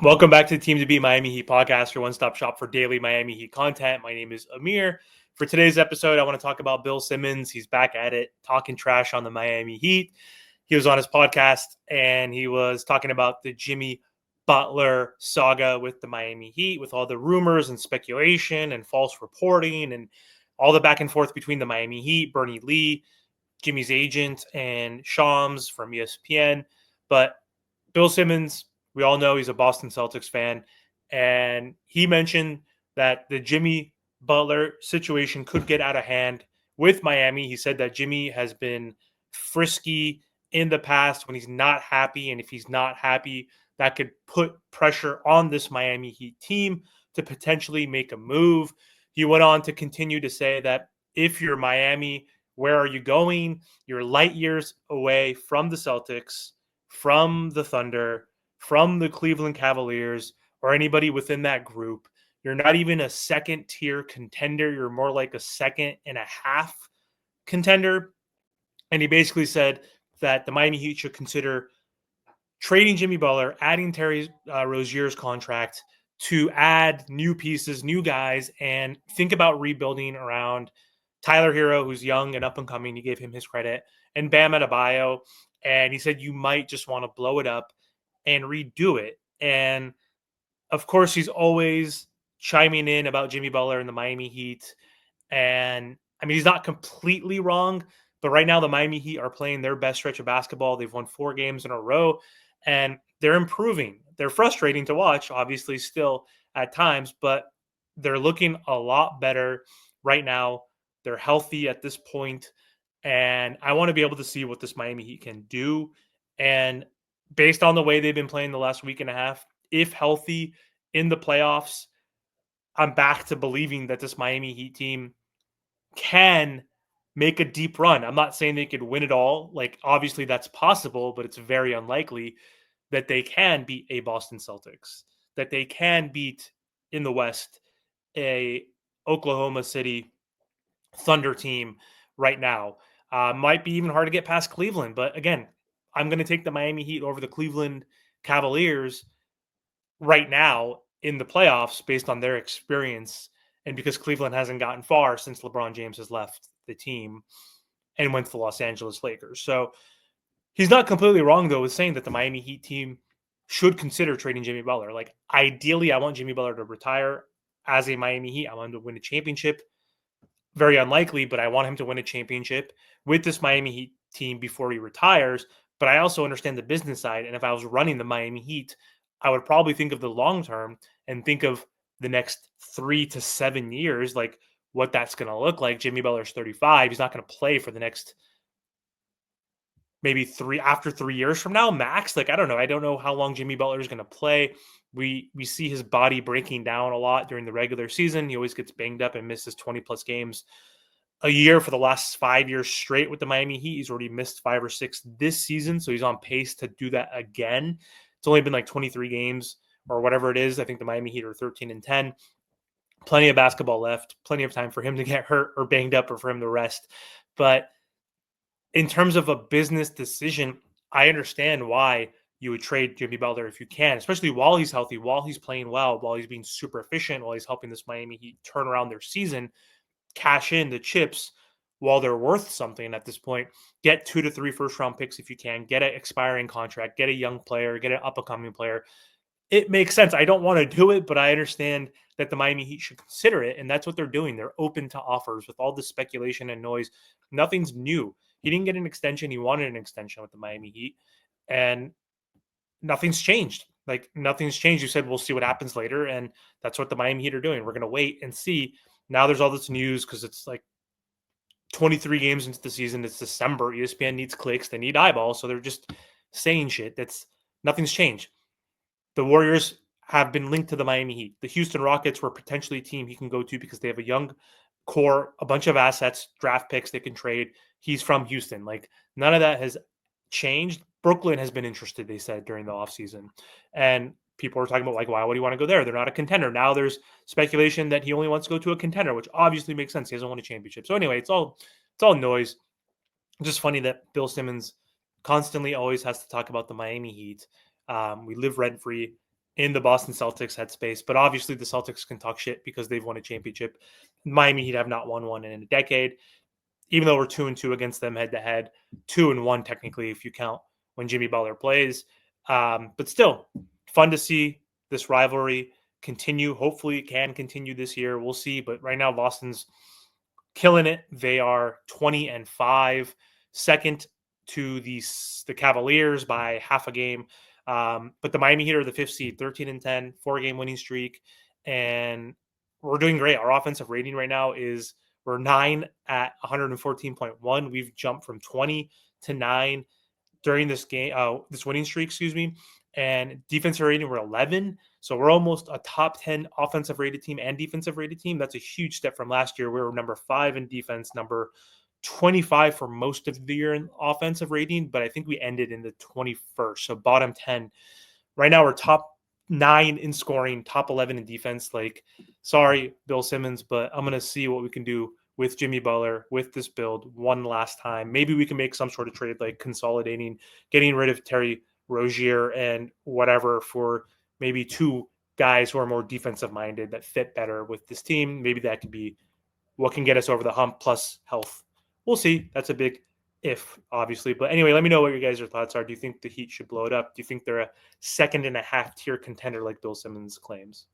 Welcome back to the Team to Beat Miami Heat podcast, your one-stop shop for daily Miami Heat content. My name is Amir. For today's episode, I want to talk about Bill Simmons. He's back at it, talking trash on the Miami Heat. He was on his podcast, and he was talking about the Jimmy Butler saga with the Miami Heat, with all the rumors and speculation and false reporting and all the back and forth between the Miami Heat, Bernie Lee, Jimmy's agent, and Shams from ESPN. But Bill Simmons, we all know he's a Boston Celtics fan, and he mentioned that the Jimmy Butler situation could get out of hand with Miami. He said that Jimmy has been frisky in the past when he's not happy, and if he's not happy, that could put pressure on this Miami Heat team to potentially make a move. He went on to continue to say that if you're Miami, where are you going? You're light years away from the Celtics, from the Thunder, from the Cleveland Cavaliers, or anybody within that group. You're not even a second tier contender. You're more like a second and a half contender. And he basically said that the Miami Heat should consider trading Jimmy Butler, adding Terry Rozier's contract to add new pieces, new guys, and think about rebuilding around Tyler Hero, who's young and up and coming. He gave him his credit, and Bam Adebayo. And he said you might just want to blow it up and redo it. And of course, he's always chiming in about Jimmy Butler and the Miami Heat. And I mean, he's not completely wrong, but right now the Miami Heat are playing their best stretch of basketball. They've won 4 games in a row, and they're improving. They're frustrating to watch, obviously, still at times, but they're looking a lot better right now. They're healthy at this point, and I want to be able to see what this Miami Heat can do. And based on the way they've been playing the last week and a half, if healthy in the playoffs, I'm back to believing that this Miami Heat team can make a deep run. I'm not saying they could win it all. Like, obviously that's possible, but it's very unlikely that they can beat a Boston Celtics, that they can beat in the West a Oklahoma City Thunder team right now. Might be even hard to get past Cleveland. But again, I'm going to take the Miami Heat over the Cleveland Cavaliers right now in the playoffs based on their experience and because Cleveland hasn't gotten far since LeBron James has left the team and went to the Los Angeles Lakers. So he's not completely wrong, though, with saying that the Miami Heat team should consider trading Jimmy Butler. Like, ideally, I want Jimmy Butler to retire as a Miami Heat. I want him to win a championship. Very unlikely, but I want him to win a championship with this Miami Heat team before he retires. But I also understand the business side. And if I was running the Miami Heat, I would probably think of the long term and think of the next 3 to 7 years, like what that's going to look like. Jimmy Butler's 35. He's not going to play for the next maybe after 3 years from now, max. Like, I don't know. I don't know how long Jimmy Butler is going to play. We see his body breaking down a lot during the regular season. He always gets banged up and misses 20 plus games a year for the last 5 years straight with the Miami Heat. He's already missed 5 or 6 this season, so he's on pace to do that again. It's only been like 23 games or whatever it is. I think the Miami Heat are 13-10. Plenty of basketball left, plenty of time for him to get hurt or banged up or for him to rest. But in terms of a business decision, I understand why you would trade Jimmy Butler if you can, especially while he's healthy, while he's playing well, while he's being super efficient, while he's helping this Miami Heat turn around their season, cash in the chips while they're worth something at this point. Get 2 to 3 first round picks if you can. Get an expiring contract. Get a young player. Get an up and coming player. It makes sense. I don't want to do it, but I understand that the Miami Heat should consider it, and that's what they're doing. They're open to offers with all the speculation and noise. Nothing's new. He didn't get an extension. He wanted an extension with the Miami Heat, and nothing's changed. Like, nothing's changed. You said we'll see what happens later, and that's what the Miami Heat are doing. We're going to wait and see. Now there's all this news because it's like 23 games into the season. It's December. ESPN needs clicks. They need eyeballs, so they're just saying shit. Nothing's changed. The Warriors have been linked to the Miami Heat. The Houston Rockets were potentially a team he can go to because they have a young core, a bunch of assets, draft picks they can trade. He's from Houston. Like, none of that has changed. Brooklyn has been interested, they said, during the offseason. And people are talking about, like, why would he want to go there? They're not a contender. Now there's speculation that he only wants to go to a contender, which obviously makes sense. He hasn't won a championship. So anyway, it's all noise. Just funny that Bill Simmons constantly always has to talk about the Miami Heat. We live rent-free in the Boston Celtics headspace. But obviously, the Celtics can talk shit because they've won a championship. Miami Heat have not won one in a decade, even though we're 2-2 against them head to head, 2-1 technically if you count when Jimmy Butler plays. But still, fun to see this rivalry continue. Hopefully, it can continue this year. We'll see. But right now, Boston's killing it. They are 20-5, second to the Cavaliers by half a game. But the Miami Heat are the fifth seed, 13-10, 4-game winning streak, and we're doing great. Our offensive rating right now is we're 9 at 114.1. We've jumped from 20 to 9 during this game, this winning streak, excuse me. And defensive rating, we're 11. So we're almost a top 10 offensive rated team and defensive rated team. That's a huge step from last year. We were number 5 in defense, number 25 for most of the year in offensive rating, but I think we ended in the 21st. So bottom 10. Right now we're top 9 in scoring, top 11 in defense. Like, sorry, Bill Simmons, but I'm going to see what we can do with Jimmy Butler, with this build one last time. Maybe we can make some sort of trade, like consolidating, getting rid of Terry Rozier and whatever for maybe 2 guys who are more defensive minded that fit better with this team. Maybe that could be what can get us over the hump plus health. We'll see. That's a big if, obviously. But anyway, let me know what your guys' thoughts are. Do you think the Heat should blow it up? Do you think they're a second and a half tier contender like Bill Simmons claims?